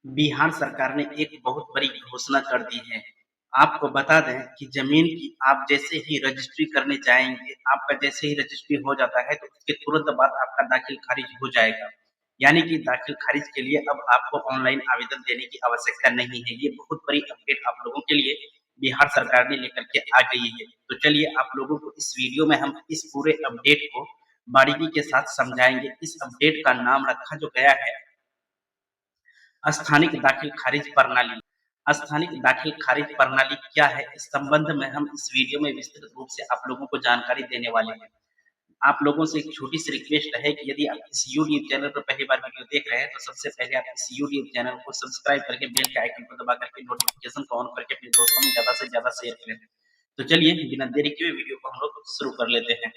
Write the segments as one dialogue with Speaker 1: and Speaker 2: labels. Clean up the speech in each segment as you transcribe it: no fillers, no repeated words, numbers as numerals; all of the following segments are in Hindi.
Speaker 1: बिहार सरकार ने एक बहुत बड़ी घोषणा कर दी है। आपको बता दें कि ज़मीन की आप जैसे ही रजिस्ट्री करने जाएँगे, आपका जैसे ही रजिस्ट्री हो जाता है, तो उसके तुरंत बाद आपका दाखिल खारिज हो जाएगा। यानी कि दाखिल खारिज के लिए अब आपको ऑनलाइन आवेदन देने की आवश्यकता नहीं है। ये बहुत बड़ी अपडेट आप लोगों के लिए बिहार सरकार ने लेकर के आ गई है। तो चलिए आप लोगों को इस वीडियो में हम इस पूरे अपडेट को बारीकी के साथ समझाएँगे। इस अपडेट का नाम रखा जो गया है स्थानिक दाखिल खारिज प्रणाली। स्थानिक दाखिल खारिज प्रणाली क्या है, इस संबंध में हम इस वीडियो में विस्तृत रूप से आप लोगों को जानकारी देने वाले हैं। आप लोगों से एक छोटी सी रिक्वेस्ट है कि यदि आप इस यूट्यूब चैनल पर पहली बार वीडियो देख रहे हैं, तो सबसे पहले आप इस यूट्यूब चैनल को सब्सक्राइब करके बेल के आइकन को दबा करके नोटिफिकेशन को ऑन करके अपने दोस्तों में ज़्यादा से ज़्यादा शेयर करें। तो चलिए बिना देरी किए वीडियो को हम लोग शुरू कर लेते हैं।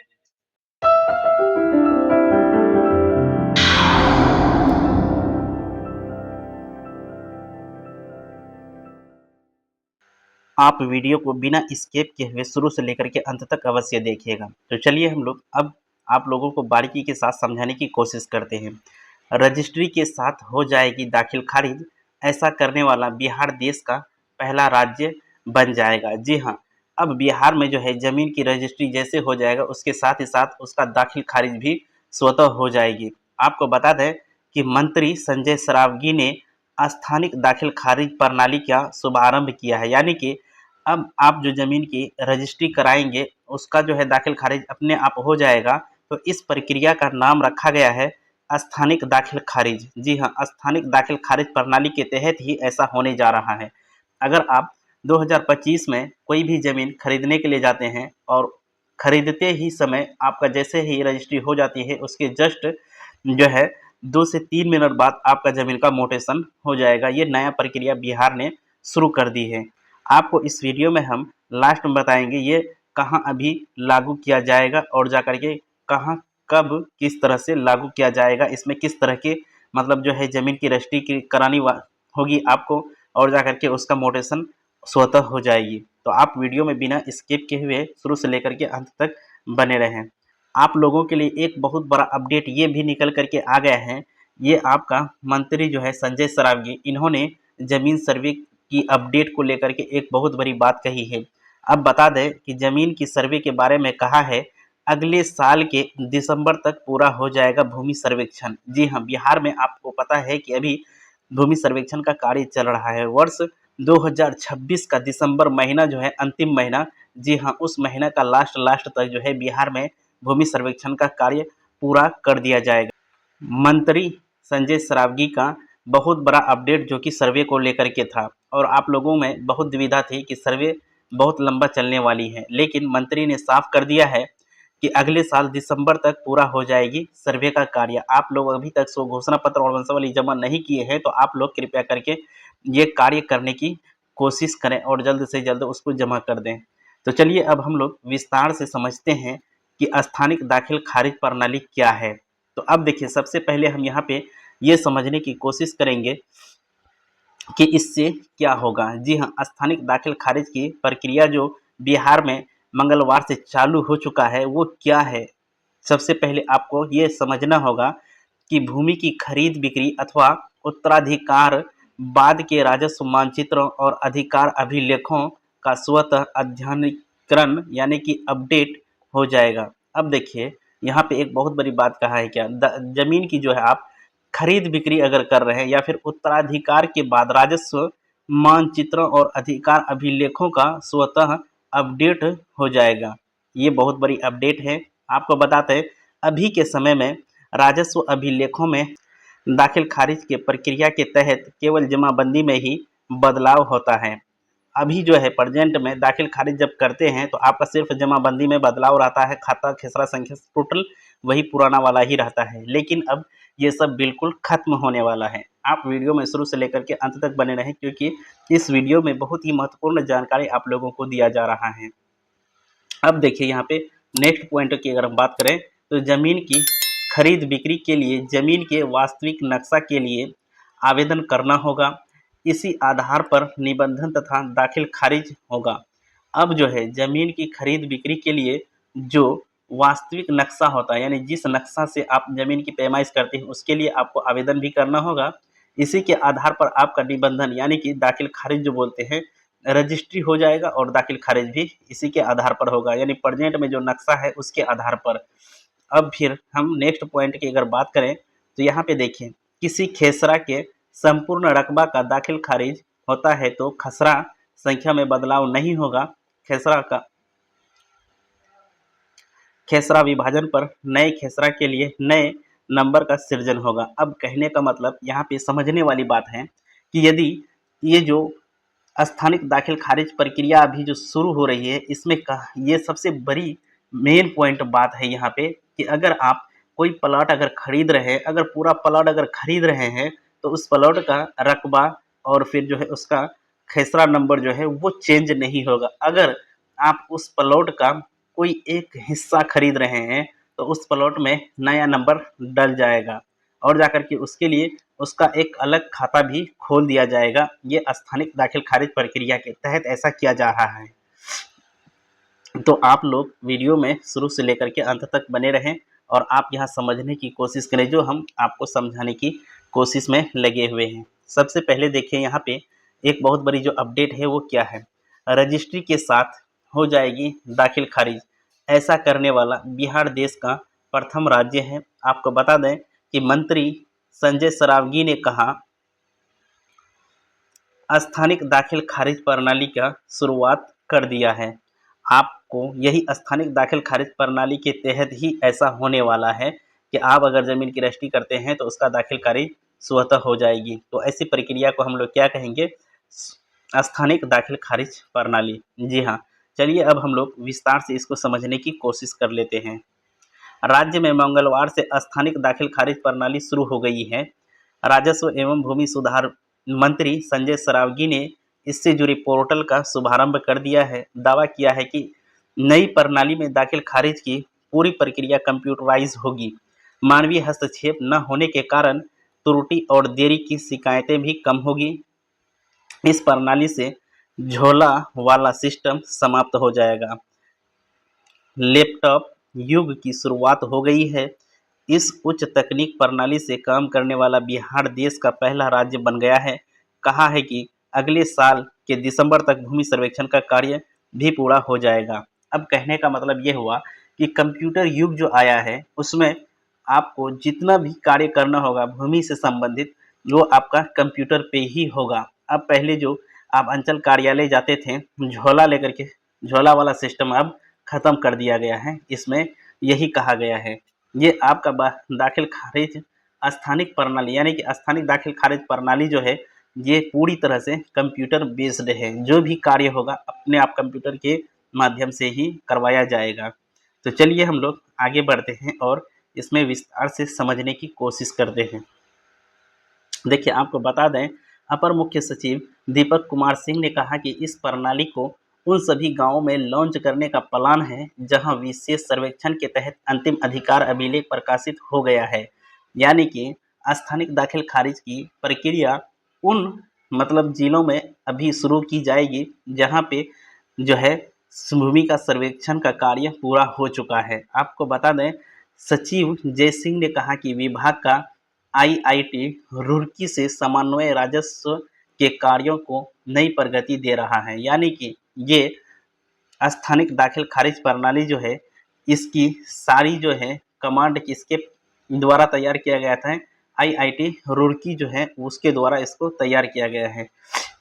Speaker 1: आप वीडियो को बिना स्किप किए हुए शुरू से लेकर के अंत तक अवश्य देखिएगा। तो चलिए हम लोग अब आप लोगों को बारीकी के साथ समझाने की कोशिश करते हैं। रजिस्ट्री के साथ हो जाएगी दाखिल खारिज, ऐसा करने वाला बिहार देश का पहला राज्य बन जाएगा। जी हाँ, अब बिहार में जो है ज़मीन की रजिस्ट्री जैसे हो जाएगा, उसके साथ ही साथ उसका दाखिल खारिज भी स्वतः हो जाएगी। आपको बता दें कि मंत्री संजय सरावगी ने स्थानिक दाखिल खारिज प्रणाली का शुभारंभ किया है। यानी कि अब आप जो ज़मीन की रजिस्ट्री कराएंगे, उसका जो है दाखिल खारिज अपने आप हो जाएगा। तो इस प्रक्रिया का नाम रखा गया है स्थानिक दाखिल खारिज। जी हाँ, स्थानिक दाखिल खारिज प्रणाली के तहत ही ऐसा होने जा रहा है। अगर आप 2025 में कोई भी ज़मीन खरीदने के लिए जाते हैं और खरीदते ही समय आपका जैसे ही रजिस्ट्री हो जाती है, उसके जस्ट जो है 2 से 3 मिनट बाद आपका ज़मीन का म्यूटेशन हो जाएगा। ये नया प्रक्रिया बिहार ने शुरू कर दी है। आपको इस वीडियो में हम लास्ट में बताएंगे ये कहाँ अभी लागू किया जाएगा और जा कर के कहाँ कब किस तरह से लागू किया जाएगा, इसमें किस तरह के मतलब जो है ज़मीन की रजिस्ट्री की करानी होगी आपको और जा कर के उसका म्यूटेशन स्वतः हो जाएगी। तो आप वीडियो में बिना स्किप किए हुए शुरू से लेकर के अंत तक बने रहें। आप लोगों के लिए एक बहुत बड़ा अपडेट ये भी निकल कर के आ गया है। ये आपका मंत्री जो है संजय सरावगी, इन्होंने ज़मीन सर्वे की अपडेट को लेकर के एक बहुत बड़ी बात कही है। अब बता दें कि ज़मीन की सर्वे के बारे में कहा है, अगले साल के दिसंबर तक पूरा हो जाएगा भूमि सर्वेक्षण। जी हाँ, बिहार में आपको पता है कि अभी भूमि सर्वेक्षण का कार्य चल रहा है। वर्ष 2026 का दिसंबर महीना जो है अंतिम महीना, जी हाँ, उस महीना का लास्ट तक जो है बिहार में भूमि सर्वेक्षण का कार्य पूरा कर दिया जाएगा। मंत्री संजय सरावगी का बहुत बड़ा अपडेट जो कि सर्वे को लेकर के था और आप लोगों में बहुत दुविधा थी कि सर्वे बहुत लंबा चलने वाली है, लेकिन मंत्री ने साफ कर दिया है कि अगले साल दिसंबर तक पूरा हो जाएगी सर्वे का कार्य। आप लोग अभी तक सो घोषणा पत्र और वंशावली जमा नहीं किए हैं, तो आप लोग कृपया करके ये कार्य करने की कोशिश करें और जल्द से जल्द उसको जमा कर दें। तो चलिए अब हम लोग विस्तार से समझते हैं कि स्थानिक दाखिल खारिज प्रणाली क्या है। तो अब देखिए, सबसे पहले हम यहाँ पे ये समझने की कोशिश करेंगे कि इससे क्या होगा। जी हाँ, स्थानिक दाखिल खारिज की प्रक्रिया जो बिहार में मंगलवार से चालू हो चुका है, वो क्या है। सबसे पहले आपको ये समझना होगा कि भूमि की खरीद बिक्री अथवा उत्तराधिकार बाद के राजस्व मानचित्रों और अधिकार अभिलेखों का स्वतः अध्ययनीकरण यानी कि अपडेट हो जाएगा। अब देखिए, यहाँ पे एक बहुत बड़ी बात कहा है क्या, जमीन की जो है आप खरीद बिक्री अगर कर रहे हैं या फिर उत्तराधिकार के बाद राजस्व मानचित्रों और अधिकार अभिलेखों का स्वतः अपडेट हो जाएगा। ये बहुत बड़ी अपडेट है। आपको बताते हैं अभी के समय में राजस्व अभिलेखों में दाखिल खारिज के प्रक्रिया के तहत केवल जमाबंदी में ही बदलाव होता है। अभी जो है प्रेजेंट में दाखिल खारिज जब करते हैं तो आपका सिर्फ जमाबंदी में बदलाव रहता है, खाता खेसरा संख्या टोटल वही पुराना वाला ही रहता है। लेकिन अब ये सब बिल्कुल खत्म होने वाला है। आप वीडियो में शुरू से लेकर के अंत तक बने रहें, क्योंकि इस वीडियो में बहुत ही महत्वपूर्ण जानकारी आप लोगों को दिया जा रहा है। अब देखिए यहाँ पे नेक्स्ट पॉइंट की अगर हम बात करें तो ज़मीन की खरीद बिक्री के लिए ज़मीन के वास्तविक नक्शा के लिए आवेदन करना होगा। इसी आधार पर निबंधन तथा दाखिल खारिज होगा। अब जो है ज़मीन की खरीद बिक्री के लिए जो वास्तविक नक्शा होता है, यानी जिस नक्शा से आप ज़मीन की पैमाइश करते हैं, उसके लिए आपको आवेदन भी करना होगा। इसी के आधार पर आपका निबंधन यानी कि दाखिल खारिज जो बोलते हैं, रजिस्ट्री हो जाएगा और दाखिल खारिज भी इसी के आधार पर होगा, यानी प्रेजेंट में जो नक्शा है उसके आधार पर। अब फिर हम नेक्स्ट पॉइंट की अगर बात करें तो यहाँ पे देखिए, किसी खेसरा के संपूर्ण रकबा का दाखिल खारिज होता है तो खसरा संख्या में बदलाव नहीं होगा। खेसरा विभाजन पर नए खेसरा के लिए नए नंबर का सृजन होगा। अब कहने का मतलब यहाँ पे समझने वाली बात है कि यदि ये जो स्थानिक दाखिल खारिज प्रक्रिया अभी जो शुरू हो रही है, इसमें ये सबसे बड़ी मेन पॉइंट बात है यहाँ पे कि अगर आप कोई प्लॉट अगर खरीद रहे हैं, अगर पूरा प्लॉट अगर खरीद रहे हैं तो उस प्लॉट का रकबा और फिर जो है उसका खेसरा नंबर जो है वो चेंज नहीं होगा। अगर आप उस प्लॉट का कोई एक हिस्सा खरीद रहे हैं तो उस प्लॉट में नया नंबर डल जाएगा और जाकर के उसके लिए उसका एक अलग खाता भी खोल दिया जाएगा। ये स्थानिक दाखिल खारिज प्रक्रिया के तहत ऐसा किया जा रहा है। तो आप लोग वीडियो में शुरू से लेकर के अंत तक बने रहें और आप यहाँ समझने की कोशिश करें जो हम आपको समझाने की कोशिश में लगे हुए हैं। सबसे पहले देखिए, यहाँ पे एक बहुत बड़ी जो अपडेट है वो क्या है, रजिस्ट्री के साथ हो जाएगी दाखिल खारिज। ऐसा करने वाला बिहार देश का प्रथम राज्य है। आपको बता दें कि मंत्री संजय सरावगी ने कहा, स्थानिक दाखिल खारिज प्रणाली का शुरुआत कर दिया है। आपको यही स्थानिक दाखिल खारिज प्रणाली के तहत ही ऐसा होने वाला है कि आप अगर ज़मीन की रजिस्ट्री करते हैं तो उसका दाखिल खारिज स्वतः हो जाएगी। तो ऐसी प्रक्रिया को हम लोग क्या कहेंगे, स्थानिक दाखिल खारिज प्रणाली। जी हाँ, चलिए अब हम लोग विस्तार से इसको समझने की कोशिश कर लेते हैं। राज्य में मंगलवार से स्थानिक दाखिल खारिज प्रणाली शुरू हो गई है। राजस्व एवं भूमि सुधार मंत्री संजय सरावगी ने इससे जुड़े पोर्टल का शुभारंभ कर दिया है। दावा किया है कि नई प्रणाली में दाखिल खारिज की पूरी प्रक्रिया कंप्यूटराइज होगी। मानवीय हस्तक्षेप न होने के कारण त्रुटि और देरी की शिकायतें भी कम होगी। इस प्रणाली से झोला वाला सिस्टम समाप्त हो जाएगा। लैपटॉप युग की शुरुआत हो गई है। इस उच्च तकनीक प्रणाली से काम करने वाला बिहार देश का पहला राज्य बन गया है। कहा है कि अगले साल के दिसंबर तक भूमि सर्वेक्षण का कार्य भी पूरा हो जाएगा। अब कहने का मतलब ये हुआ कि कंप्यूटर युग जो आया है उसमें आपको जितना भी कार्य करना होगा भूमि से संबंधित, वो आपका कंप्यूटर पे ही होगा। अब पहले जो आप अंचल कार्यालय जाते थे झोला लेकर के, झोला वाला सिस्टम अब खत्म कर दिया गया है। इसमें यही कहा गया है, ये आपका दाखिल खारिज स्थानिक प्रणाली यानी कि स्थानिक दाखिल खारिज प्रणाली जो है ये पूरी तरह से कंप्यूटर बेस्ड है। जो भी कार्य होगा अपने आप कंप्यूटर के माध्यम से ही करवाया जाएगा। तो चलिए हम लोग आगे बढ़ते हैं और इसमें विस्तार से समझने की कोशिश करते हैं। देखिए, आपको बता दें, अपर मुख्य सचिव दीपक कुमार सिंह ने कहा कि इस प्रणाली को उन सभी गांवों में लॉन्च करने का प्लान है जहां विशेष सर्वेक्षण के तहत अंतिम अधिकार अभिलेख प्रकाशित हो गया है। यानी कि स्थानिक दाखिल खारिज की प्रक्रिया उन जिलों में अभी शुरू की जाएगी जहां पे जो है भूमि का सर्वेक्षण का कार्य पूरा हो चुका है। आपको बता दें, सचिव जय सिंह ने कहा कि विभाग का आईआईटी रुड़की से समन्वय राजस्व के कार्यों को नई प्रगति दे रहा है। यानी कि ये स्थानिक दाखिल खारिज प्रणाली जो है इसकी सारी जो है कमांड किसके द्वारा तैयार किया गया था, आईआईटी रुड़की जो है उसके द्वारा इसको तैयार किया गया है।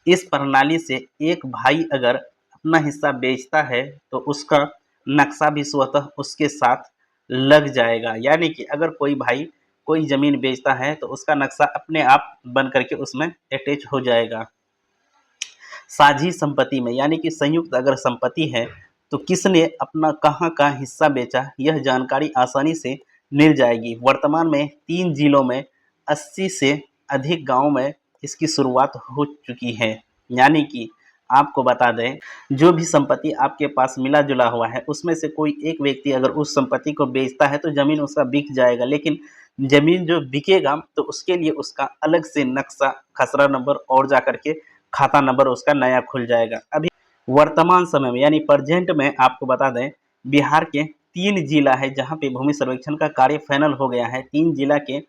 Speaker 1: इस प्रणाली से एक भाई अगर अपना हिस्सा बेचता है तो उसका नक्शा भी स्वतः उसके साथ लग जाएगा। यानी कि अगर कोई भाई कोई ज़मीन बेचता है तो उसका नक्शा अपने आप बन करके उसमें अटैच हो जाएगा। साझी संपत्ति में यानी कि संयुक्त अगर संपत्ति है तो किसने अपना कहाँ का हिस्सा बेचा यह जानकारी आसानी से मिल जाएगी। वर्तमान में 3 जिलों में 80 से अधिक गाँव में इसकी शुरुआत हो चुकी है। यानी कि आपको बता दें, जो भी संपत्ति आपके पास मिला जुला हुआ है उसमें से कोई एक व्यक्ति अगर उस संपत्ति को बेचता है तो ज़मीन उसका बिक जाएगा, लेकिन ज़मीन जो बिकेगा तो उसके लिए उसका अलग से नक्शा, खसरा नंबर और जाकर के खाता नंबर उसका नया खुल जाएगा। अभी वर्तमान समय में यानी प्रेजेंट में आपको बता दें, बिहार के 3 जिला है जहां पे भूमि सर्वेक्षण का कार्य फाइनल हो गया है। 3 जिला के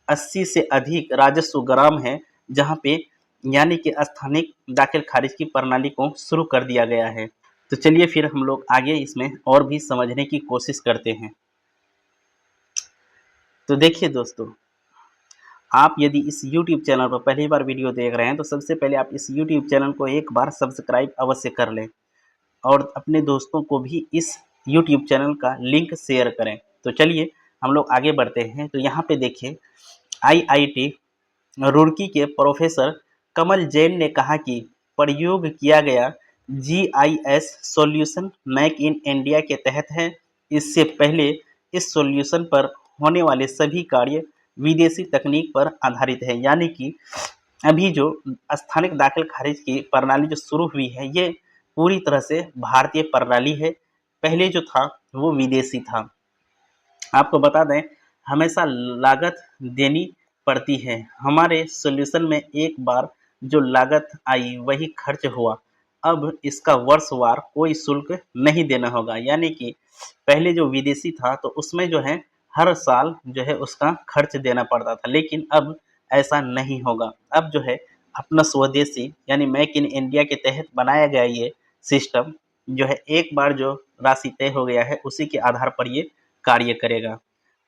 Speaker 1: 80 से अधिक राजस्व ग्राम है जहाँ पे यानी कि स्थानिक दाखिल खारिज की प्रणाली को शुरू कर दिया गया है। तो चलिए फिर हम लोग आगे इसमें और भी समझने की कोशिश करते हैं। तो देखिए दोस्तों, आप यदि इस YouTube चैनल पर पहली बार वीडियो देख रहे हैं तो सबसे पहले आप इस YouTube चैनल को एक बार सब्सक्राइब अवश्य कर लें और अपने दोस्तों को भी इस YouTube चैनल का लिंक शेयर करें। तो चलिए हम लोग आगे बढ़ते हैं। तो यहाँ पे देखिए, IIT रुड़की के प्रोफेसर कमल जैन ने कहा कि प्रयोग किया गया GIS solution make in India के तहत है। इससे पहले इस सॉल्यूशन पर होने वाले सभी कार्य विदेशी तकनीक पर आधारित है। यानी कि अभी जो स्थानिक दाखिल खारिज की प्रणाली जो शुरू हुई है, ये पूरी तरह से भारतीय प्रणाली है। पहले जो था वो विदेशी था। आपको बता दें, हमेशा लागत देनी पड़ती है। हमारे सॉल्यूशन में एक बार जो लागत आई वही खर्च हुआ। अब इसका वर्षवार कोई शुल्क नहीं देना होगा। यानी कि पहले जो विदेशी था तो उसमें जो है हर साल जो है उसका खर्च देना पड़ता था, लेकिन अब ऐसा नहीं होगा। अब जो है अपना स्वदेशी यानी मेक इन इंडिया के तहत बनाया गया ये सिस्टम जो है, एक बार जो राशि तय हो गया है उसी के आधार पर ये कार्य करेगा।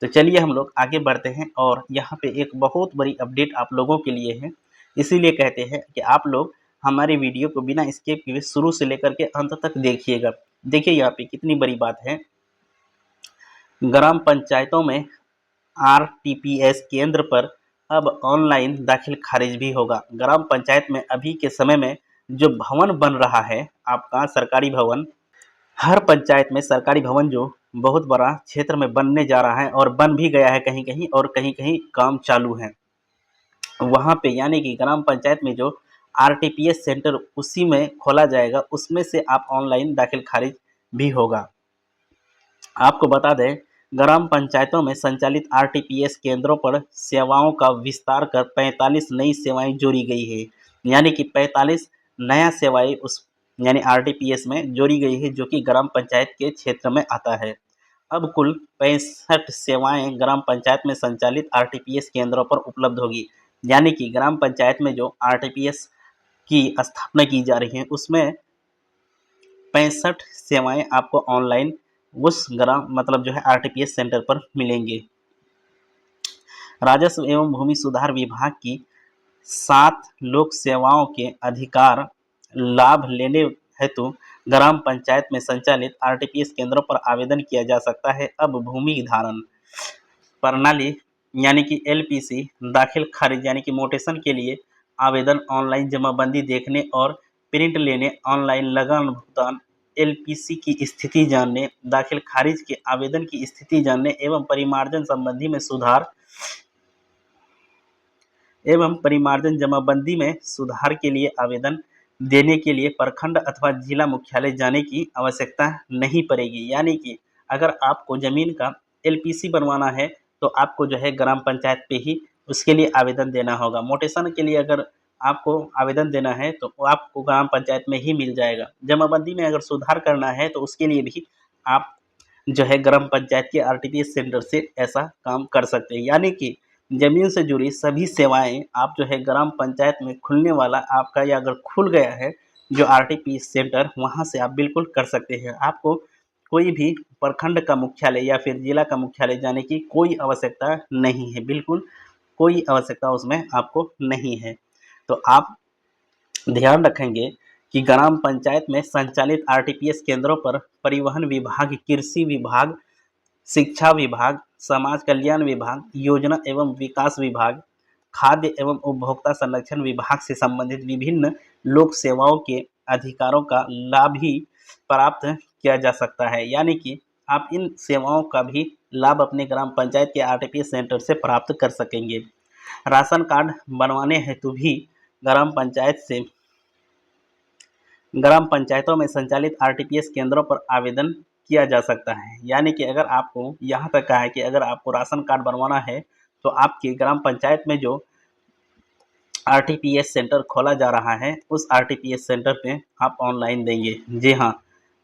Speaker 1: तो चलिए हम लोग आगे बढ़ते हैं और यहाँ पे एक बहुत बड़ी अपडेट आप लोगों के लिए है। इसीलिए कहते हैं कि आप लोग हमारे वीडियो को बिना स्किप किए शुरू से लेकर के अंत तक देखिएगा। देखिए यहाँ पे कितनी बड़ी बात है। ग्राम पंचायतों में RTPS केंद्र पर अब ऑनलाइन दाखिल खारिज भी होगा। ग्राम पंचायत में अभी के समय में जो भवन बन रहा है आपका सरकारी भवन, हर पंचायत में सरकारी भवन जो बहुत बड़ा क्षेत्र में बनने जा रहा है और बन भी गया है कहीं कहीं, और कहीं कहीं काम चालू है वहाँ पे। यानी कि ग्राम पंचायत में जो RTPS सेंटर उसी में खोला जाएगा, उसमें से आप ऑनलाइन दाखिल खारिज भी होगा। आपको बता दें, ग्राम पंचायतों में संचालित RTPS केंद्रों पर सेवाओं का विस्तार कर 45 नई सेवाएं जोड़ी गई है। यानी कि 45 नया सेवाएं उस यानी RTPS में जोड़ी गई है, जो कि ग्राम पंचायत के क्षेत्र में आता है। अब कुल 65 सेवाएं ग्राम पंचायत में संचालित RTPS केंद्रों पर उपलब्ध होगी। यानी कि ग्राम पंचायत में जो RTPS की स्थापना की जा रही है उसमें 65 सेवाएं आपको ऑनलाइन उस ग्राम मतलब जो है RTPS सेंटर पर मिलेंगे। राजस्व एवं भूमि सुधार विभाग की 7 लोक सेवाओं के अधिकार लाभ लेने हेतु ग्राम पंचायत में संचालित RTPS केंद्रों पर आवेदन किया जा सकता है। अब भूमि धारण प्रणाली यानी कि LPC दाखिल खारिज यानी कि मोटेशन के लिए आवेदन, ऑनलाइन जमाबंदी देखने और प्रिंट लेने, ऑनलाइन लगान भुगतान, LPC की स्थिति जानने, दाखिल खारिज के आवेदन की स्थिति जानने एवं परिमार्जन संबंधी में सुधार एवं परिमार्जन जमाबंदी में सुधार के लिए आवेदन देने के लिए प्रखंड अथवा जिला मुख्यालय जाने की आवश्यकता नहीं पड़ेगी। यानी कि अगर आपको ज़मीन का LPC बनवाना है तो आपको जो है ग्राम पंचायत पे ही उसके लिए आवेदन देना होगा। मोटेशन के लिए अगर आपको आवेदन देना है तो वो आपको ग्राम पंचायत में ही मिल जाएगा। जमाबंदी में अगर सुधार करना है तो उसके लिए भी आप जो है ग्राम पंचायत के RTPS सेंटर से ऐसा काम कर सकते हैं। यानी कि ज़मीन से जुड़ी सभी सेवाएं आप जो है ग्राम पंचायत में खुलने वाला आपका या अगर खुल गया है जो RTPS सेंटर, वहां से आप बिल्कुल कर सकते हैं। आपको कोई भी प्रखंड का मुख्यालय या फिर जिला का मुख्यालय जाने की कोई आवश्यकता नहीं है, बिल्कुल कोई आवश्यकता उसमें आपको नहीं है। तो आप ध्यान रखेंगे कि ग्राम पंचायत में संचालित RTPS केंद्रों पर परिवहन विभाग, कृषि विभाग, शिक्षा विभाग, समाज कल्याण विभाग, योजना एवं विकास विभाग, खाद्य एवं उपभोक्ता संरक्षण विभाग से संबंधित विभिन्न लोक सेवाओं के अधिकारों का लाभ भी प्राप्त किया जा सकता है। यानी कि आप इन सेवाओं का भी लाभ अपने ग्राम पंचायत के RTPS सेंटर से प्राप्त कर सकेंगे। राशन कार्ड बनवाने हेतु भी ग्राम पंचायतों में संचालित RTPS केंद्रों पर आवेदन किया जा सकता है। यानी कि अगर आपको यहाँ तक कहा है कि अगर आपको राशन कार्ड बनवाना है तो आपकी ग्राम पंचायत में जो RTPS सेंटर खोला जा रहा है उस RTPS सेंटर पे आप ऑनलाइन देंगे। जी हाँ,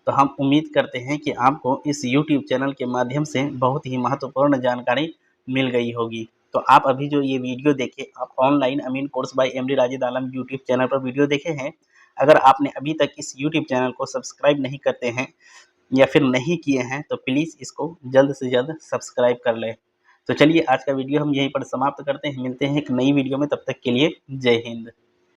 Speaker 1: तो हम उम्मीद करते हैं कि आपको इस YouTube चैनल के माध्यम से बहुत ही महत्वपूर्ण जानकारी मिल गई होगी। तो आप अभी जो ये वीडियो देखे, आप ऑनलाइन अमीन कोर्स बाय एमडी राजिद आलम यूट्यूब चैनल पर वीडियो देखे हैं। अगर आपने अभी तक इस यूट्यूब चैनल को सब्सक्राइब नहीं करते हैं या फिर नहीं किए हैं, तो प्लीज़ इसको जल्द से जल्द सब्सक्राइब कर लें। तो चलिए आज का वीडियो हम यहीं पर समाप्त करते हैं, मिलते हैं एक नई वीडियो में, तब तक के लिए जय हिंद।